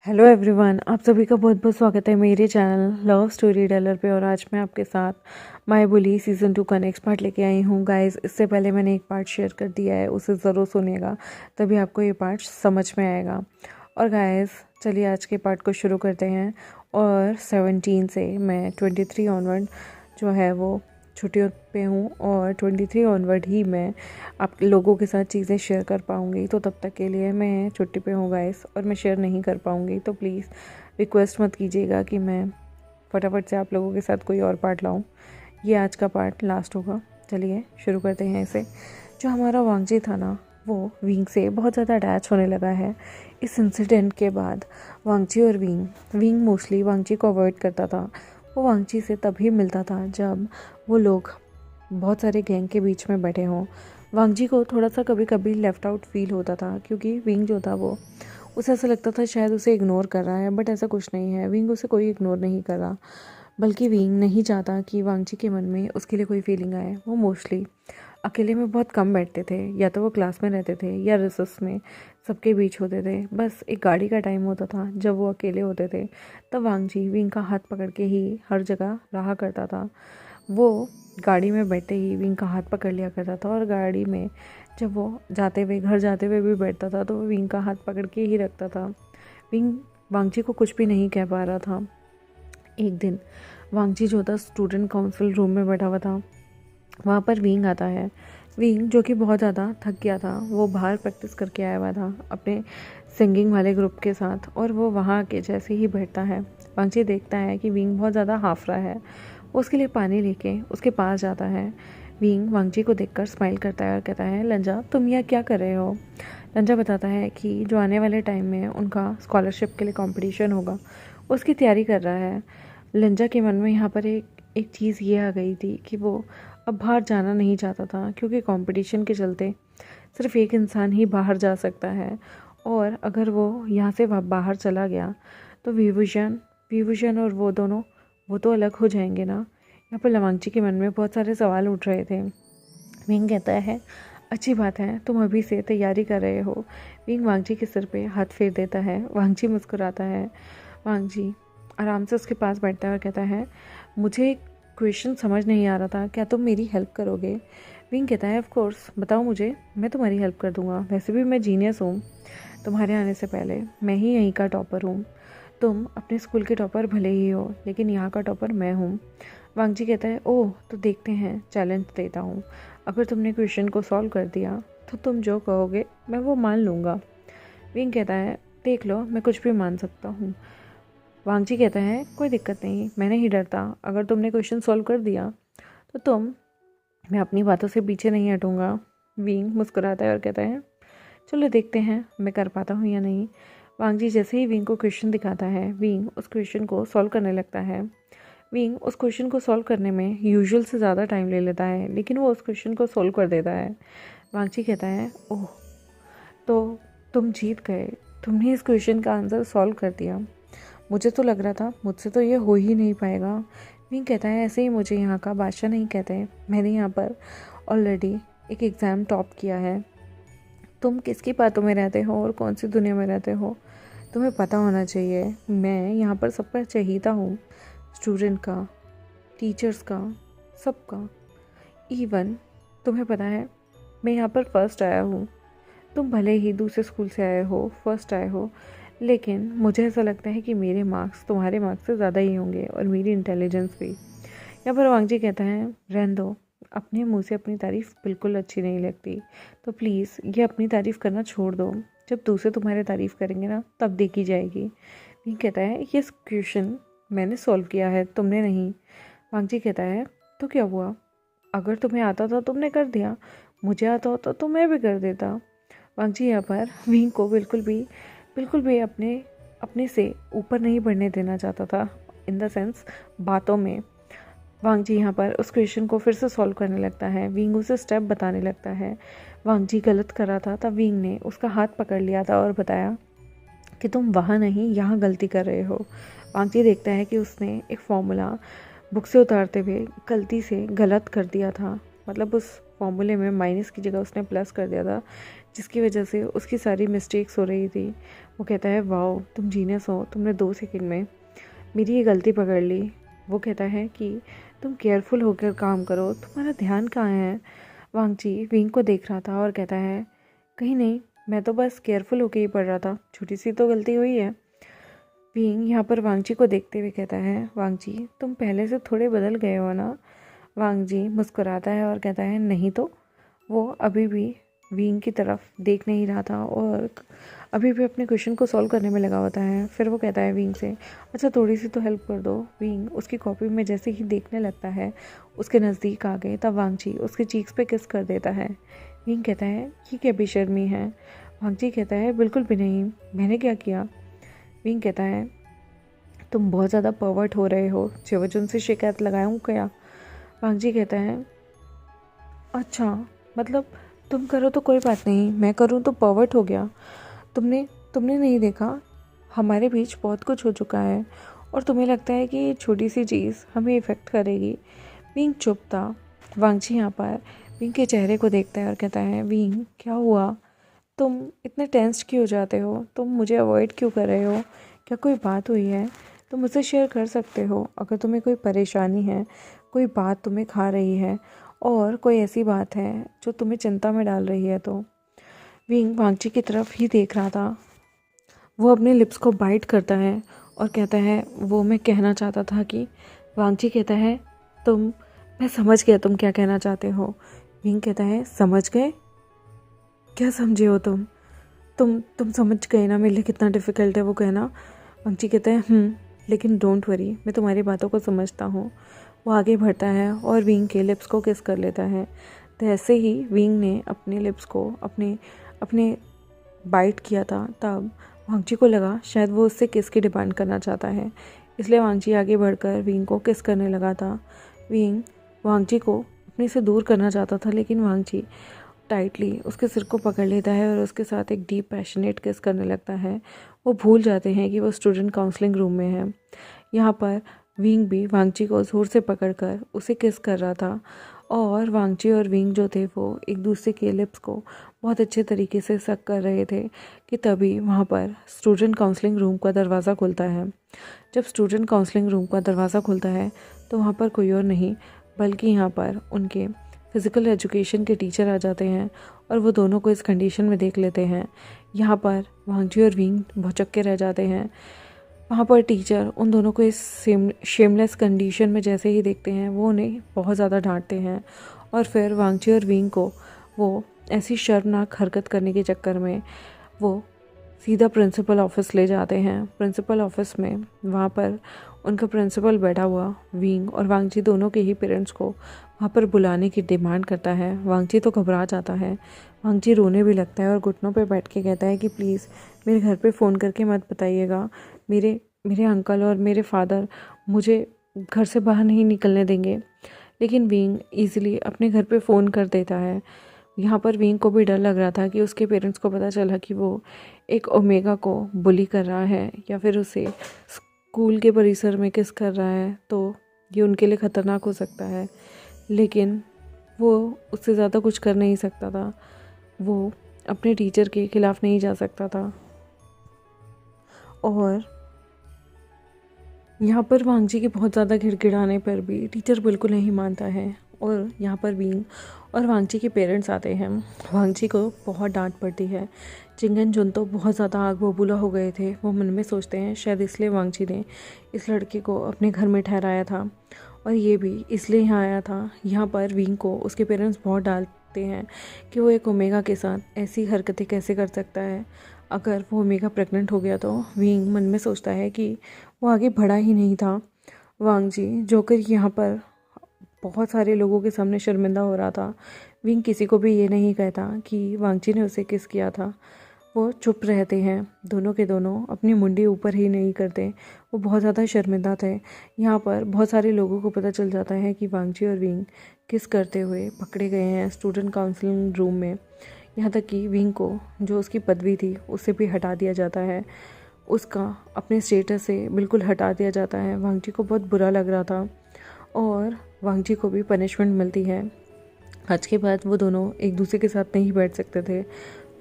Hello everyone, आप सभी का बहुत बहुत स्वागत है मेरे चैनल लव स्टोरी टेलर पे। और आज मैं आपके साथ माय बुली सीज़न 2 का नेक्स्ट पार्ट लेके आई हूँ। गाइस, इससे पहले मैंने एक पार्ट शेयर कर दिया है, उसे ज़रूर सुनिएगा, तभी आपको ये पार्ट समझ में आएगा। और गाइस, चलिए आज के पार्ट को शुरू करते हैं। और 17 से मैं 23 ऑनवर्ड जो है वो छुट्टियों पे हूँ, और 23 ऑनवर्ड ही मैं आप लोगों के साथ चीज़ें शेयर कर पाऊँगी। तो तब तक के लिए मैं छुट्टी पे हूँ गाइस, और मैं शेयर नहीं कर पाऊँगी। तो प्लीज़ रिक्वेस्ट मत कीजिएगा कि मैं फटाफट से आप लोगों के साथ कोई और पार्ट लाऊँ। ये आज का पार्ट लास्ट होगा। चलिए शुरू करते हैं इसे। जो हमारा वांगजी था ना, वो विंग से बहुत ज़्यादा अटैच होने लगा है। इस इंसिडेंट के बाद वांगजी और विंग मोस्टली वांगजी को अवॉइड करता था। वो वांगजी से तभी मिलता था जब वो लोग बहुत सारे गैंग के बीच में बैठे हों। वांगजी को थोड़ा सा कभी कभी लेफ़्ट आउट फील होता था, क्योंकि विंग जो था वो उसे ऐसा लगता था शायद उसे इग्नोर कर रहा है, बट ऐसा कुछ नहीं है। विंग उसे कोई इग्नोर नहीं कर रहा, बल्कि विंग नहीं चाहता कि वांगजी के मन में उसके लिए कोई फीलिंग आए। वो मोस्टली अकेले में बहुत कम बैठते थे, या तो वो क्लास में रहते थे या रिसेस में सबके बीच होते थे। बस एक गाड़ी का टाइम होता था जब वो अकेले होते थे, तब वांगजी विंग का हाथ पकड़ के ही हर जगह रहा करता था। वो गाड़ी में बैठते ही विंग का हाथ पकड़ लिया करता था, और गाड़ी में जब वो जाते हुए घर जाते हुए भी बैठता था तो वो विंग का हाथ पकड़ के ही रखता था। विंग वांगजी को कुछ भी नहीं कह पा रहा था। एक दिन वांगजी जो था स्टूडेंट काउंसिल रूम में बैठा हुआ था। वहाँ पर विंग आता है। विंग जो कि बहुत ज़्यादा थक गया था, वो बाहर प्रैक्टिस करके आया हुआ था अपने सिंगिंग वाले ग्रुप के साथ, और वो वहाँ आके जैसे ही बैठता है, वांगजी देखता है कि विंग बहुत ज़्यादा हाफ रहा है। वो उसके लिए पानी लेके उसके पास जाता है। विंग वांगजी को देखकर स्माइल करता है और कहता है, लंजा तुम यहाँ क्या कर रहे हो। लंजा बताता है कि जो आने वाले टाइम में उनका स्कॉलरशिप के लिए कंपटीशन होगा, उसकी तैयारी कर रहा है। लंजा के मन में यहाँ पर एक चीज़ ये आ गई थी कि वो अब बाहर जाना नहीं चाहता था, क्योंकि कंपटीशन के चलते सिर्फ एक इंसान ही बाहर जा सकता है। और अगर वो यहाँ से बाहर चला गया तो विभूषण और वो दोनों वो तो अलग हो जाएंगे ना। यहाँ पर वांगजी के मन में बहुत सारे सवाल उठ रहे थे। विंग कहता है, अच्छी बात है, तुम अभी से तैयारी कर रहे हो। विंग वांगजी के सिर पे हाथ फेर देता है। वांगजी मुस्कुराता है। वांगजी आराम से उसके पास बैठता है और कहता है, मुझे एक क्वेश्चन समझ नहीं आ रहा था, क्या तुम मेरी हेल्प करोगे। विंग कहता है, ऑफ कोर्स, बताओ मुझे, मैं तुम्हारी हेल्प कर दूंगा। वैसे भी मैं जीनियस हूँ, तुम्हारे आने से पहले मैं ही यहीं का टॉपर हूँ। तुम अपने स्कूल के टॉपर भले ही हो, लेकिन यहाँ का टॉपर मैं हूँ। वांगजी कहता है, ओह तो देखते हैं, चैलेंज देता हूँ। अगर तुमने क्वेश्चन को सॉल्व कर दिया तो तुम जो कहोगे मैं वो मान लूँगा। विंग कहता है, देख लो, मैं कुछ भी मान सकता हूँ। वांगजी कहता है, कोई दिक्कत नहीं, मैं नहीं डरता। अगर तुमने क्वेश्चन सॉल्व कर दिया तो मैं अपनी बातों से पीछे नहीं हटूँगा। विंग मुस्कुराता है और कहता है, चलो देखते हैं मैं कर पाता हूँ या नहीं। वांगजी जैसे ही विंग को क्वेश्चन दिखाता है, विंग उस क्वेश्चन को सॉल्व करने लगता है। विंग उस क्वेश्चन को सॉल्व करने में यूजुअल से ज़्यादा टाइम ले लेता है, लेकिन वो उस क्वेश्चन को सॉल्व कर देता है। वांगजी कहता है, ओह तो तुम जीत गए, तुमने इस क्वेश्चन का आंसर सॉल्व कर दिया। मुझे तो लग रहा था मुझसे तो ये हो ही नहीं पाएगा। विंग कहता है, ऐसे ही मुझे यहाँ का बादशाह नहीं कहते, मैंने यहाँ पर ऑलरेडी एक एग्ज़ाम टॉप किया है। तुम किसकी बातों में रहते हो और कौन सी दुनिया में रहते हो, तुम्हें पता होना चाहिए। मैं यहाँ पर सबका चहीता हूँ, स्टूडेंट का, टीचर्स का, सबका। इवन तुम्हें पता है मैं यहाँ पर फर्स्ट आया हूँ। तुम भले ही दूसरे स्कूल से आए हो, फर्स्ट आए हो, लेकिन मुझे ऐसा लगता है कि मेरे मार्क्स तुम्हारे मार्क्स से ज़्यादा ही होंगे, और मेरी इंटेलिजेंस भी। यहाँ पर वांगजी कहता है, रहने दो, अपने मुंह से अपनी तारीफ़ बिल्कुल अच्छी नहीं लगती, तो प्लीज़ ये अपनी तारीफ़ करना छोड़ दो। जब दूसरे तुम्हारी तारीफ़ करेंगे ना, तब देखी जाएगी। ये कहता है, ये क्वेश्चन मैंने सॉल्व किया है, तुमने नहीं। वांगजी कहता है, तो क्या हुआ, अगर तुम्हें आता था तुमने कर दिया, मुझे आता होता तो मैं भी कर देता। वांगजी यहाँ पर विंग को बिल्कुल भी अपने अपने से ऊपर नहीं बढ़ने देना चाहता था, इन द सेंस बातों में। वांगजी यहाँ पर उस क्वेश्चन को फिर से सॉल्व करने लगता है। विंग उसे स्टेप बताने लगता है। वांगजी गलत कर रहा था, तब विंग ने उसका हाथ पकड़ लिया था और बताया कि तुम वहाँ नहीं, यहाँ गलती कर रहे हो। वांगजी देखता है कि उसने एक फॉर्मूला बुक से उतारते हुए गलती से गलत कर दिया था। मतलब उस फॉर्मूले में माइनस की जगह उसने प्लस कर दिया था, जिसकी वजह से उसकी सारी मिस्टेक्स हो रही थी। वो कहता है वाओ तुम जीनियस हो, तुमने 2 सेकंड में मेरी ये गलती पकड़ ली। वो कहता है कि तुम केयरफुल होकर काम करो, तुम्हारा ध्यान कहाँ है। वांगची विंग को देख रहा था और कहता है कहीं नहीं, मैं तो बस केयरफुल होकर ही पढ़ रहा था, छोटी सी तो गलती हुई है। विंग यहाँ पर वांगची को देखते हुए कहता है वांगची तुम पहले से थोड़े बदल गए हो ना। वांगजी मुस्कुराता है और कहता है नहीं तो। वो अभी भी विंग की तरफ देख नहीं रहा था और अभी भी अपने क्वेश्चन को सॉल्व करने में लगा होता है। फिर वो कहता है विंग से अच्छा थोड़ी सी तो हेल्प कर दो। विंग उसकी कॉपी में जैसे ही देखने लगता है उसके नज़दीक आ गए तब वांगची उसके चीक्स पे किस कर देता है। विंग कहता है ये क्या बेशर्मी है। वांगची कहता है बिल्कुल भी नहीं, मैंने क्या किया। विंग कहता है तुम बहुत ज़्यादा पर्वर्ट हो रहे हो, चिवचुन से शिकायत लगाऊँ क्या। वांगजी कहता है अच्छा मतलब तुम करो तो कोई बात नहीं, मैं करूँ तो पर्वर्ट हो गया। तुमने तुमने नहीं देखा हमारे बीच बहुत कुछ हो चुका है और तुम्हें लगता है कि ये छोटी सी चीज़ हमें इफ़ेक्ट करेगी। विंग चुप था। वांगची यहाँ पर विंग के चेहरे को देखता है और कहता है विंग क्या हुआ, तुम इतने टेंस्ड क्यों हो जाते हो, तुम मुझे अवॉइड क्यों कर रहे हो, क्या कोई बात हुई है। तुम मुझसे शेयर कर सकते हो अगर तुम्हें कोई परेशानी है, कोई बात तुम्हें खा रही है और कोई ऐसी बात है जो तुम्हें चिंता में डाल रही है तो। विंग वांगची की तरफ ही देख रहा था। वो अपने लिप्स को बाइट करता है और कहता है वो मैं कहना चाहता था कि। वांगची कहता है मैं समझ गया तुम क्या कहना चाहते हो। विंग कहता है समझ गए, क्या समझे हो तुम समझ गए ना मेरे लिए कितना डिफ़िकल्ट है वो कहना। वांगची कहता है लेकिन डोंट वरी, मैं तुम्हारी बातों को समझता हूँ। वो आगे बढ़ता है और विंग के लिप्स को किस कर लेता है। तो ऐसे ही विंग ने अपने लिप्स को अपने बाइट किया था तब वांगची को लगा शायद वो उससे किस की डिमांड करना चाहता है, इसलिए वांगची आगे बढ़कर विंग को किस करने लगा था। विंग वांगची को अपने से दूर करना चाहता था लेकिन वांगची टाइटली उसके सिर को पकड़ लेता है और उसके साथ एक डीप पैशनेट किस करने लगता है। वो भूल जाते हैं कि वो स्टूडेंट काउंसलिंग रूम में है। यहाँ पर विंग भी वांगची को ज़ोर से पकड़कर उसे किस कर रहा था और वांगची और विंग जो थे वो एक दूसरे के लिप्स को बहुत अच्छे तरीके से सक कर रहे थे कि तभी वहाँ पर स्टूडेंट काउंसलिंग रूम का दरवाज़ा खुलता है। जब स्टूडेंट काउंसलिंग रूम का दरवाज़ा खुलता है तो वहाँ पर कोई और नहीं बल्कि यहाँ पर उनके फ़िज़िकल एजुकेशन के टीचर आ जाते हैं और वो दोनों को इस कंडीशन में देख लेते हैं। यहाँ पर वांगची और विंग भौचक्के रह जाते हैं। वहाँ पर टीचर उन दोनों को इस शेमलेस कंडीशन में जैसे ही देखते हैं वो उन्हें बहुत ज़्यादा डांटते हैं और फिर वांगची और विंग को वो ऐसी शर्मनाक हरकत करने के चक्कर में वो सीधा प्रिंसिपल ऑफिस ले जाते हैं। प्रिंसिपल ऑफिस में वहाँ पर उनका प्रिंसिपल बैठा हुआ विंग और वांगची दोनों के ही पेरेंट्स को वहाँ पर बुलाने की डिमांड करता है। वांगची तो घबरा जाता है, वांगची रोने भी लगता है और घुटनों पे बैठ के कहता है कि प्लीज़ मेरे घर पे फ़ोन करके मत बताइएगा, मेरे अंकल और मेरे फादर मुझे घर से बाहर नहीं निकलने देंगे। लेकिन विंग ईज़िली अपने घर पे फ़ोन कर देता है। यहाँ पर विंग को भी डर लग रहा था कि उसके पेरेंट्स को पता चला कि वो एक ओमेगा को बुली कर रहा है या फिर उसे स्कूल के परिसर में किस कर रहा है तो ये उनके लिए ख़तरनाक हो सकता है। लेकिन वो उससे ज़्यादा कुछ कर नहीं सकता था, वो अपने टीचर के ख़िलाफ़ नहीं जा सकता था। और यहाँ पर वांगची के बहुत ज़्यादा गिड़गिड़ाने पर भी टीचर बिल्कुल नहीं मानता है और यहाँ पर विंग और वांगची के पेरेंट्स आते हैं। वांगची को बहुत डांट पड़ती है। चिंगन जुन तो बहुत ज़्यादा आग बबूला हो गए थे। वो मन में सोचते हैं शायद इसलिए वांगची ने इस लड़के को अपने घर में ठहराया था और ये भी इसलिए यहाँ आया था। यहाँ पर विंग को उसके पेरेंट्स बहुत डांटते हैं कि वो एक ओमेगा के साथ ऐसी हरकतें कैसे कर सकता है। अगर वो ओमेगा प्रेग्नेंट हो गया तो विंग मन में सोचता है कि वो आगे बढ़ा ही नहीं था। वांगची जोकर यहाँ पर बहुत सारे लोगों के सामने शर्मिंदा हो रहा था। विंग किसी को भी ये नहीं कहता कि वांगची ने उसे किस किया था। वो चुप रहते हैं, दोनों के दोनों अपनी मुंडी ऊपर ही नहीं करते। वो बहुत ज़्यादा शर्मिंदा थे। यहाँ पर बहुत सारे लोगों को पता चल जाता है कि वांगची और विंग किस करते हुए पकड़े गए हैं स्टूडेंट काउंसलिंग रूम में। यहाँ तक कि विंग को जो उसकी पदवी थी उससे भी हटा दिया जाता है, उसका अपने स्टेटस से बिल्कुल हटा दिया जाता है। वांगची को बहुत बुरा लग रहा था और वांगची को भी पनिशमेंट मिलती है। आज के बाद वो दोनों एक दूसरे के साथ नहीं बैठ सकते थे,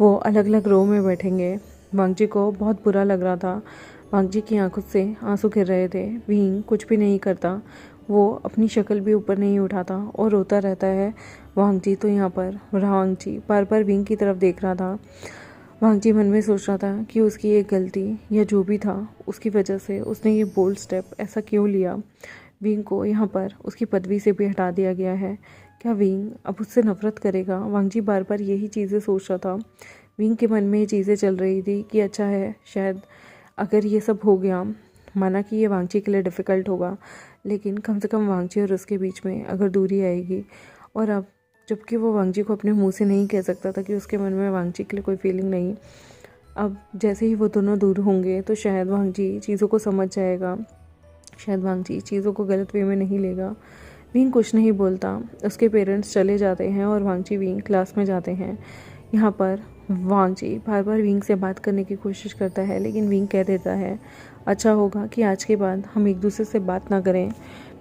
वो अलग अलग रो में बैठेंगे। वांगजी को बहुत बुरा लग रहा था। वांगजी की आंखों से आंसू गिर रहे थे। विंग कुछ भी नहीं करता, वो अपनी शक्ल भी ऊपर नहीं उठाता और रोता रहता है। वांगजी तो यहाँ पर वांगजी बार बार विंग की तरफ देख रहा था। वांगजी मन में सोच रहा था कि उसकी एक गलती या जो भी था उसकी वजह से उसने ये बोल्ड स्टेप ऐसा क्यों लिया। विंग को यहाँ पर उसकी पदवी से भी हटा दिया गया है। क्या विंग अब उससे नफरत करेगा? वांगजी बार बार यही चीज़ें सोच रहा था। विंग के मन में ये चीज़ें चल रही थी कि अच्छा है, शायद अगर ये सब हो गया, माना कि ये वांगजी के लिए डिफ़िकल्ट होगा, लेकिन कम से कम वांगजी और उसके बीच में अगर दूरी आएगी। और अब जबकि वो वांगजी को अपने मुंह से नहीं कह सकता था कि उसके मन में वांगजी के लिए कोई फीलिंग नहीं, अब जैसे ही वो दोनों दूर होंगे तो शायद वांगजी चीज़ों को समझ जाएगा, शायद वांगजी चीज़ों को गलत वे में नहीं लेगा। विंग कुछ नहीं बोलता, उसके पेरेंट्स चले जाते हैं और वांगजी विंग क्लास में जाते हैं। यहाँ पर वांगजी बार बार विंग से बात करने की कोशिश करता है, लेकिन विंग कह देता है अच्छा होगा कि आज के बाद हम एक दूसरे से बात ना करें।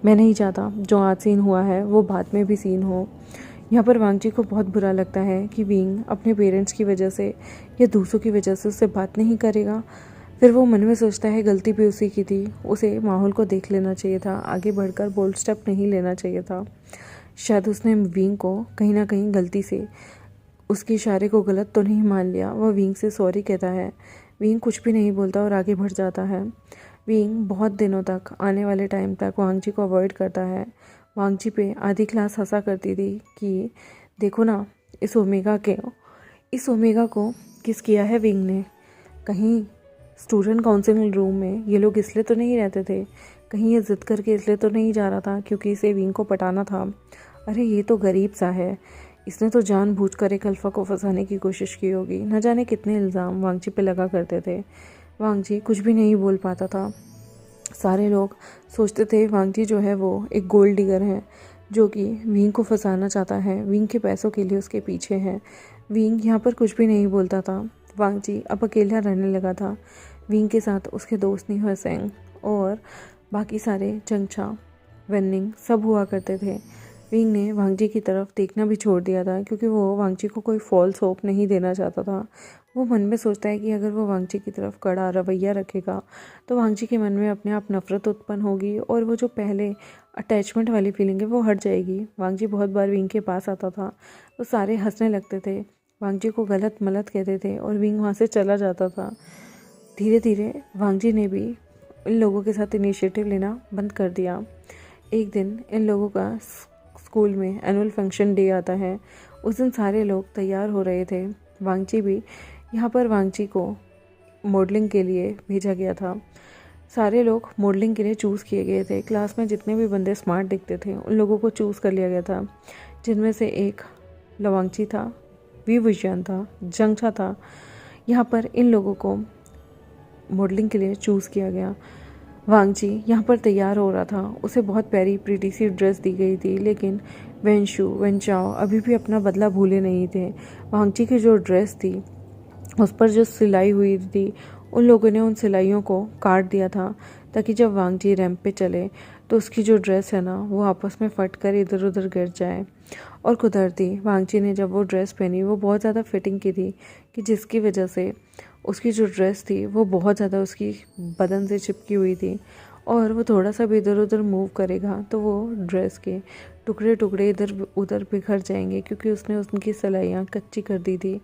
मैं नहीं चाहता जो आज सीन हुआ है वो बाद में भी सीन हो। यहाँ पर वांगजी को बहुत बुरा लगता है कि विंग अपने पेरेंट्स की वजह से या दूसरों की वजह से उससे बात नहीं करेगा। फिर वो मन में सोचता है गलती भी उसी की थी, उसे माहौल को देख लेना चाहिए था, आगे बढ़कर बोल्ड स्टेप नहीं लेना चाहिए था। शायद उसने विंग को कहीं ना कहीं गलती से उसके इशारे को गलत तो नहीं मान लिया। वह विंग से सॉरी कहता है। विंग कुछ भी नहीं बोलता और आगे बढ़ जाता है। विंग बहुत दिनों तक, आने वाले टाइम तक वांगजी को अवॉइड करता है। वांगजी पे आधी क्लास हंसा करती थी कि देखो ना, इस ओमेगा को किस किया है विंग ने। कहीं स्टूडेंट काउंसिलिंग रूम में ये लोग इसलिए तो नहीं रहते थे, कहीं ये ज़िद करके इसलिए तो नहीं जा रहा था क्योंकि इसे विंग को पटाना था। अरे ये तो गरीब सा है, इसने तो जानबूझकर एक अल्फ़ा को फंसाने की कोशिश की होगी। न जाने कितने इल्ज़ाम वांगजी पे लगा करते थे। वांगजी कुछ भी नहीं बोल पाता था। सारे लोग सोचते थे वांगजी जो है वो एक गोल्ड डिगर है, जो कि विंग को फंसाना चाहता है, विंग के पैसों के लिए उसके पीछे है। विंग यहाँ पर कुछ भी नहीं बोलता था। वांगजी अब अकेला रहने लगा था। विंग के साथ उसके दोस्त निहा सेंग और बाकी सारे चंगचा, वेनिंग सब हुआ करते थे। विंग ने वांगजी की तरफ देखना भी छोड़ दिया था क्योंकि वो वांगजी को कोई फॉल्स होप नहीं देना चाहता था। वो मन में सोचता है कि अगर वो वांगजी की तरफ कड़ा रवैया रखेगा तो वांगजी के मन में अपने आप नफरत उत्पन्न होगी और वो जो पहले अटैचमेंट वाली फीलिंग है वो हट जाएगी। वांगजी बहुत बार विंग के पास आता था तो सारे हंसने लगते थे, वांगजी को गलत मलत कहते थे और विंग वहाँ से चला जाता था। धीरे धीरे वांगजी ने भी इन लोगों के साथ इनिशिएटिव लेना बंद कर दिया। एक दिन इन लोगों का स्कूल में एनुअल फंक्शन डे आता है। उस दिन सारे लोग तैयार हो रहे थे, वांगजी भी। यहाँ पर वांगजी को मॉडलिंग के लिए भेजा गया था। सारे लोग मॉडलिंग के लिए चूज़ किए गए थे। क्लास में जितने भी बंदे स्मार्ट दिखते थे उन लोगों को चूज़ कर लिया गया था, जिनमें से एक लवांगची था, वी विजयन था, जंगछा था। यहाँ पर इन लोगों को मॉडलिंग के लिए चूज़ किया गया। वांगजी यहाँ पर तैयार हो रहा था, उसे बहुत प्यारी प्रीटी सी ड्रेस दी गई थी, लेकिन वेनचाओ अभी भी अपना बदला भूले नहीं थे। वांगजी की जो ड्रेस थी उस पर जो सिलाई हुई थी, उन लोगों ने उन सिलाइयों को काट दिया था ताकि जब वांगजी रैंप पे चले तो उसकी जो ड्रेस है ना वो आपस में फट कर इधर उधर गिर जाए। और कुदरती वांगजी ने जब वो ड्रेस पहनी वो बहुत ज़्यादा फिटिंग की थी कि जिसकी वजह से उसकी जो ड्रेस थी वो बहुत ज़्यादा उसकी बदन से चिपकी हुई थी और वो थोड़ा सा भी इधर उधर मूव करेगा तो वो ड्रेस के टुकड़े टुकड़े इधर उधर बिखर जाएंगे क्योंकि उसने उनकी सिलाइयाँ कच्ची कर दी थी।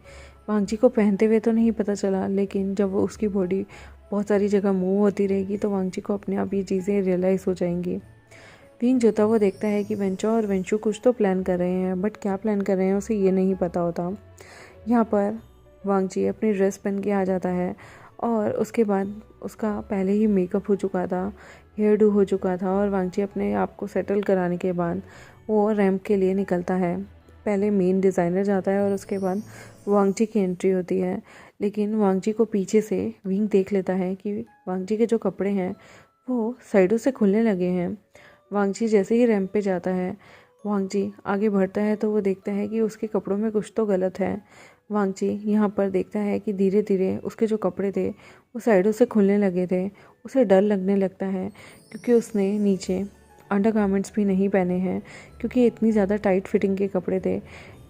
वांगजी को पहनते हुए तो नहीं पता चला, लेकिन जब वो उसकी बॉडी बहुत सारी जगह मूव होती रहेगी तो वांगजी को अपने आप ये चीज़ें रियलाइज़ हो जाएंगी। विंग जो था वो देखता है कि वेंचो और वेंशु कुछ तो प्लान कर रहे हैं, बट क्या प्लान कर रहे हैं उसे ये नहीं पता होता। यहाँ पर वांगजी अपनी ड्रेस पहन के आ जाता है और उसके बाद उसका पहले ही मेकअप हो चुका था, हेयर डू हो चुका था और वांगजी अपने आप को सेटल कराने के बाद वो रैंप के लिए निकलता है। पहले मेन डिज़ाइनर जाता है और उसके बाद वांगजी की एंट्री होती है, लेकिन वांगजी को पीछे से विंग देख लेता है कि वांगजी के जो कपड़े हैं वो साइडों से खुलने लगे हैं। वांगजी जैसे ही रैंप पे जाता है, वांगजी आगे बढ़ता है तो वो देखता है कि उसके कपड़ों में कुछ तो गलत है। वांगजी यहाँ पर देखता है कि धीरे धीरे उसके जो कपड़े थे वो साइडों से खुलने लगे थे। उसे डर लगने लगता है क्योंकि उसने नीचे अंडरगारमेंट्स भी नहीं पहने हैं, क्योंकि इतनी ज़्यादा टाइट फिटिंग के कपड़े थे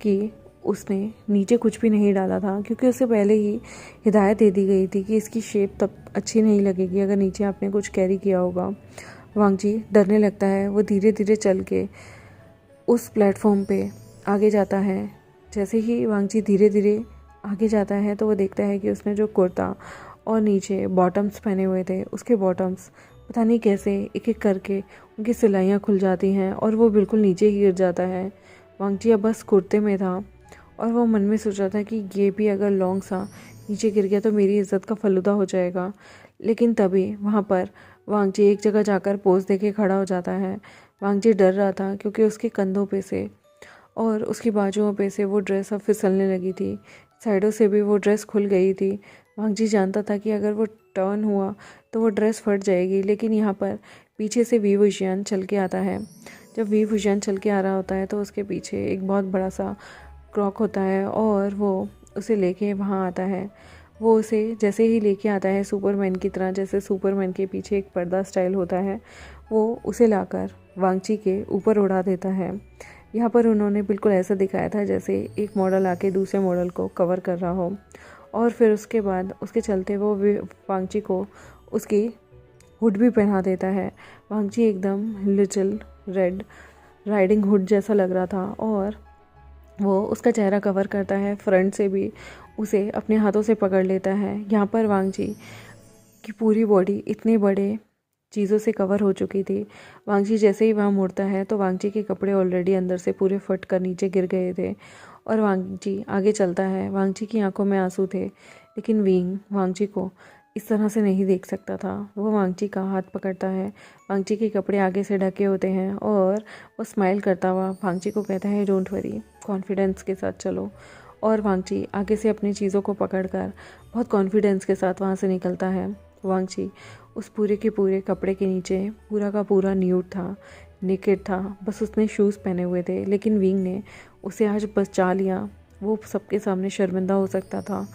कि उसने नीचे कुछ भी नहीं डाला था, क्योंकि उससे पहले ही हिदायत दे दी गई थी कि इसकी शेप तब अच्छी नहीं लगेगी अगर नीचे आपने कुछ कैरी किया होगा। वांगजी डरने लगता है। वो धीरे धीरे चल के उस प्लेटफॉर्म पे आगे जाता है। जैसे ही वांगजी धीरे धीरे आगे जाता है तो वो देखता है कि उसने जो कुर्ता और नीचे बॉटम्स पहने हुए थे, उसके बॉटम्स पता नहीं कैसे एक एक करके उनकी सिलाइयाँ खुल जाती हैं और वो बिल्कुल नीचे ही गिर जाता है। वांगजी अब बस कुर्ते में था और वो मन में सोच रहा था कि ये भी अगर लॉन्ग सा नीचे गिर गया तो मेरी इज़्ज़त का फलूदा हो जाएगा। लेकिन तभी वहाँ पर वांगजी एक जगह जाकर पोज देके खड़ा हो जाता है। वांगजी डर रहा था क्योंकि उसके कंधों पे से और उसकी बाजुओं पे से वो ड्रेस अब फिसलने लगी थी। साइडों से भी वो ड्रेस खुल गई थी। वांगजी जानता था कि अगर वो टर्न हुआ तो वो ड्रेस फट जाएगी, लेकिन यहाँ पर पीछे से वी वुशियान चल के आता है। जब वी वुशियान चल के आ रहा होता है तो उसके पीछे एक बहुत बड़ा सा क्रॉक होता है और वो उसे लेके वहाँ आता है। वो उसे जैसे ही लेके आता है सुपरमैन की तरह, जैसे सुपरमैन के पीछे एक पर्दा स्टाइल होता है, वो उसे लाकर वांगची के ऊपर उड़ा देता है। यहाँ पर उन्होंने बिल्कुल ऐसा दिखाया था जैसे एक मॉडल आके दूसरे मॉडल को कवर कर रहा हो, और फिर उसके बाद उसके चलते वो वांगची को उसकी हुड भी पहना देता है। वांगची एकदम लिटिल रेड राइडिंग हुड जैसा लग रहा था और वो उसका चेहरा कवर करता है। फ्रंट से भी उसे अपने हाथों से पकड़ लेता है। यहाँ पर वांगची की पूरी बॉडी इतने बड़े चीज़ों से कवर हो चुकी थी। वांगची जैसे ही वहाँ मुड़ता है तो वांगची के कपड़े ऑलरेडी अंदर से पूरे फट कर नीचे गिर गए थे और वांगची आगे चलता है। वांगची की आंखों में आंसू थे, लेकिन विंग वांगची को इस तरह से नहीं देख सकता था। वो वांगची का हाथ पकड़ता है। वांगची के कपड़े आगे से ढके होते हैं और वो स्माइल करता हुआ वांगची को कहता है, डोंट वरी, कॉन्फिडेंस के साथ चलो। और वांगची आगे से अपनी चीज़ों को पकड़कर बहुत कॉन्फिडेंस के साथ वहाँ से निकलता है। वांगची उस पूरे के पूरे कपड़े के नीचे पूरा का पूरा न्यूड था, नेकेड था, बस उसने शूज़ पहने हुए थे, लेकिन विंग ने उसे आज बचा लिया। वो सबके सामने शर्मिंदा हो सकता था।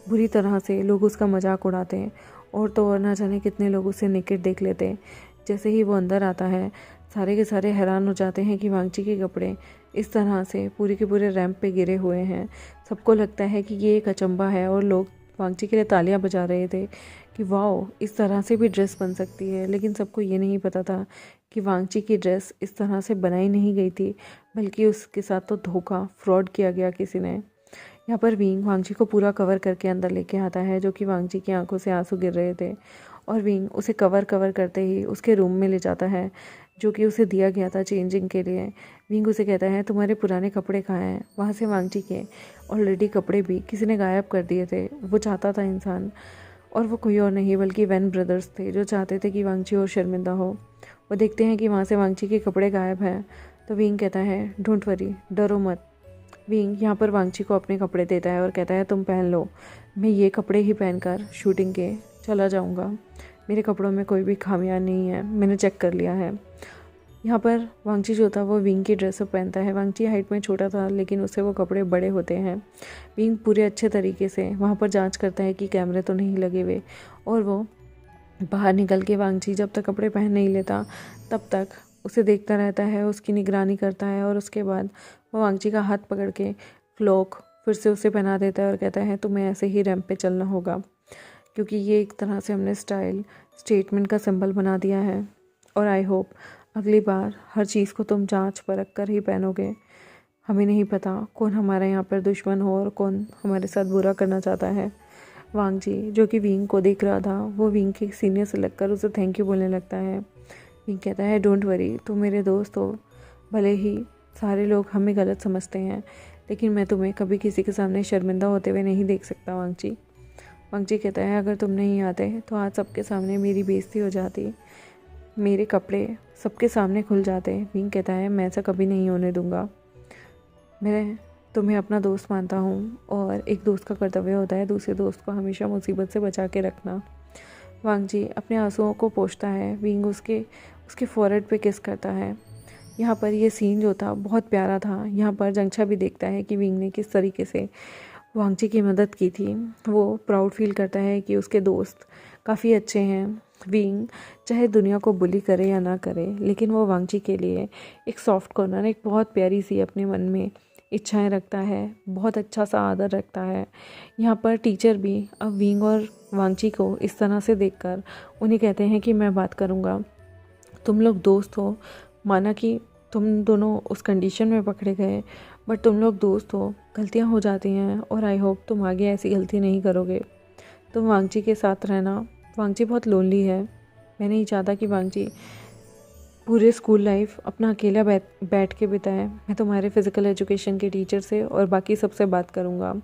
बुरी तरह से लोग उसका मजाक उड़ाते और तो और ना जाने कितने लोग उसे नेकेड देख लेते। जैसे ही वो अंदर आता है सारे के सारे हैरान हो जाते हैं कि वांगची के कपड़े इस तरह से पूरे के पूरे रैंप पे गिरे हुए हैं। सबको लगता है कि ये एक अचंभा है और लोग वांगची के लिए तालियां बजा रहे थे कि वाओ, इस तरह से भी ड्रेस बन सकती है। लेकिन सबको ये नहीं पता था कि वांगची की ड्रेस इस तरह से बनाई नहीं गई थी, बल्कि उसके साथ तो धोखा, फ्रॉड किया गया किसी ने। यहाँ पर विंग वांगची को पूरा कवर करके अंदर लेके आता है, जो कि वांगची की आंखों से आंसू गिर रहे थे, और विंग उसे कवर करते ही उसके रूम में ले जाता है, जो कि उसे दिया गया था चेंजिंग के लिए। विंग उसे कहता है, तुम्हारे पुराने कपड़े कहाँ हैं? वहाँ से वांगची के ऑलरेडी कपड़े भी किसी ने गायब कर दिए थे। वो चाहता था इंसान, और वो कोई और नहीं बल्कि वैन ब्रदर्स थे, जो चाहते थे कि वांगची और शर्मिंदा हो। वो देखते हैं कि वहाँ से वांगची के कपड़े गायब हैं, तो विंग कहता है, डोंट वरी, डरो मत। विंग यहाँ पर वांगची को अपने कपड़े देता है और कहता है, तुम पहन लो, मैं ये कपड़े ही पहनकर शूटिंग के चला जाऊँगा। मेरे कपड़ों में कोई भी खामियां नहीं है, मैंने चेक कर लिया है। यहाँ पर वांगची जो था वो विंग की ड्रेसअप पहनता है। वांगची हाइट में छोटा था, लेकिन उससे वो कपड़े बड़े होते हैं। विंग पूरे अच्छे तरीके से वहाँ पर जांच करता है कि कैमरे तो नहीं लगे हुए, और वो बाहर निकल के वांगची जब तक कपड़े पहन नहीं लेता तब तक उसे देखता रहता है, उसकी निगरानी करता है, और उसके बाद वो वांगची का हाथ पकड़ के क्लॉक फिर से उसे पहना देता है और कहता है, तुम्हें ऐसे ही रैंप पे चलना होगा, क्योंकि ये एक तरह से हमने स्टेटमेंट का सिंबल बना दिया है, और आई होप अगली बार हर चीज़ को तुम जांच परख कर ही पहनोगे। हमें नहीं पता कौन हमारे यहाँ पर दुश्मन हो और कौन हमारे साथ बुरा करना चाहता है। वांगची जो कि विंग को देख रहा था, वो विंग के सीने से लगकर उसे थैंक यू बोलने लगता है। विंग कहता है, डोंट वरी, तुम मेरे दोस्त हो। भले ही सारे लोग हमें गलत समझते हैं, लेकिन मैं तुम्हें कभी किसी के सामने शर्मिंदा होते हुए नहीं देख सकता वांगची। वांगची कहता है, अगर तुम नहीं आते तो आज सबके सामने मेरी बेइज्जती हो जाती, मेरे कपड़े सबके सामने खुल जाते। विंग कहता है, मैं ऐसा कभी नहीं होने दूंगा। मैं तुम्हें अपना दोस्त मानता हूँ, और एक दोस्त का कर्तव्य होता है दूसरे दोस्त को हमेशा मुसीबत से बचा के रखना। वांगची अपने आंसुओं को पोंछता है। विंग उसके फॉरहेड पे किस करता है। यहाँ पर ये सीन जो था बहुत प्यारा था। यहाँ पर जंगछा भी देखता है कि विंग ने किस तरीके से वांगची की मदद की थी। वो प्राउड फील करता है कि उसके दोस्त काफ़ी अच्छे हैं, विंग चाहे दुनिया को बुली करे या ना करे, लेकिन वो वांगची के लिए एक सॉफ्ट कॉर्नर, एक बहुत प्यारी सी अपने मन में इच्छाएं रखता है, बहुत अच्छा सा आदर रखता है। यहाँ पर टीचर भी अब विंग और वांगची को इस तरह से देखकर उन्हें कहते हैं कि मैं बात करूँगा, तुम लोग दोस्त हो, माना कि तुम दोनों उस कंडीशन में पकड़े गए, बट तुम लोग दोस्त हो, गलतियाँ हो जाती हैं और आई होप तुम आगे ऐसी गलती नहीं करोगे। तुम वांगची के साथ रहना, वांगची बहुत लोनली है, मैं नहीं चाहता कि वांगची पूरे स्कूल लाइफ अपना अकेला बैठ के बिताए। मैं तुम्हारे फ़िज़िकल एजुकेशन के टीचर से और बाकी सबसे बात करूँगा।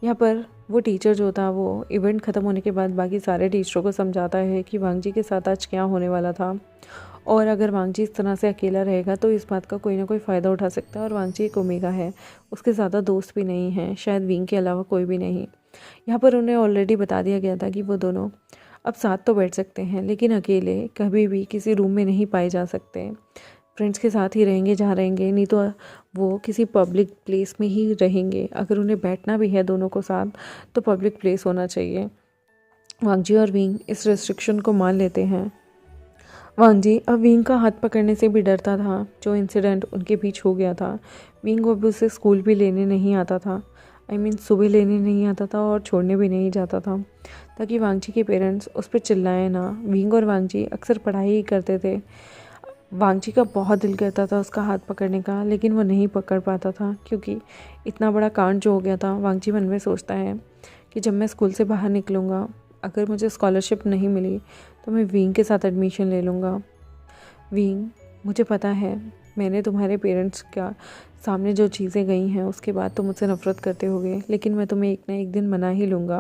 यहाँ पर वो टीचर जो था वो इवेंट ख़त्म होने के बाद बाकी सारे टीचरों को समझाता है कि वांगची के साथ आज क्या होने वाला था, और अगर वांगची इस तरह से अकेला रहेगा तो इस बात का कोई ना कोई फ़ायदा उठा सकता है। और वांगची एक ओमेगा है, उसके ज़्यादा दोस्त भी नहीं हैं, शायद विंग के अलावा कोई भी नहीं। यहाँ पर उन्हें ऑलरेडी बता दिया गया था कि वो दोनों अब साथ तो बैठ सकते हैं, लेकिन अकेले कभी भी किसी रूम में नहीं पाए जा सकते। फ्रेंड्स के साथ ही रहेंगे जहाँ रहेंगे, नहीं तो वो किसी पब्लिक प्लेस में ही रहेंगे। अगर उन्हें बैठना भी है दोनों को साथ तो पब्लिक प्लेस होना चाहिए। वांगजी और विंग इस रेस्ट्रिक्शन को मान लेते हैं। वांगजी अब विंग का हाथ पकड़ने से भी डरता था। जो इंसिडेंट उनके बीच हो गया था, विंग अब उसे स्कूल भी लेने नहीं आता था, सुबह लेने नहीं आता था और छोड़ने भी नहीं जाता था, ताकि वांगची के पेरेंट्स उस पर चिल्लाएं ना। विंग और वांगची अक्सर पढ़ाई ही करते थे। वांगची का बहुत दिल करता था उसका हाथ पकड़ने का, लेकिन वो नहीं पकड़ पाता था क्योंकि इतना बड़ा कांड जो हो गया था। वांगची मन में सोचता है कि जब मैं स्कूल से बाहर निकलूँगा, अगर मुझे स्कॉलरशिप नहीं मिली तो मैं विंग के साथ एडमिशन ले लूँगा। विंग, मुझे पता है मैंने तुम्हारे पेरेंट्स का सामने जो चीज़ें गई हैं उसके बाद तो मुझसे नफ़रत करते होगे, लेकिन मैं तुम्हें एक ना एक दिन मना ही लूँगा।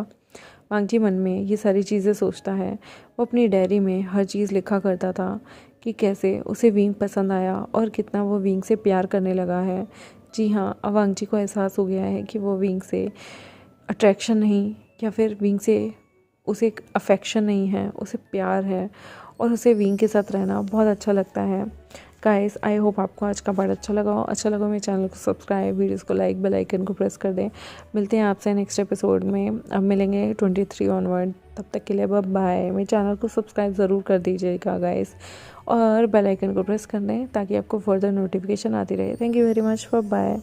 वांगची मन में ये सारी चीज़ें सोचता है। वो अपनी डायरी में हर चीज़ लिखा करता था कि कैसे उसे विंग पसंद आया और कितना वो विंग से प्यार करने लगा है। जी हाँ, अब वांगची को एहसास हो गया है कि वो विंग से अट्रैक्शन नहीं, या फिर विंग से उसे एक अफेक्शन नहीं है, उसे प्यार है और उसे विंग के साथ रहना बहुत अच्छा लगता है। गाइस, आई होप आपको आज का पार्ट अच्छा लगा हो। अच्छा लगा मेरे चैनल को सब्सक्राइब, वीडियोस को लाइक, बेल आइकन को प्रेस कर दें। मिलते हैं आपसे नेक्स्ट एपिसोड में। अब मिलेंगे 23 ऑनवर्ड। तब तक के लिए बाय। मेरे चैनल को सब्सक्राइब ज़रूर कर दीजिएगा गाइस, और बेल आइकन को प्रेस कर दें ताकि आपको फर्दर नोटिफिकेशन आती रहे। Thank you very much, bye.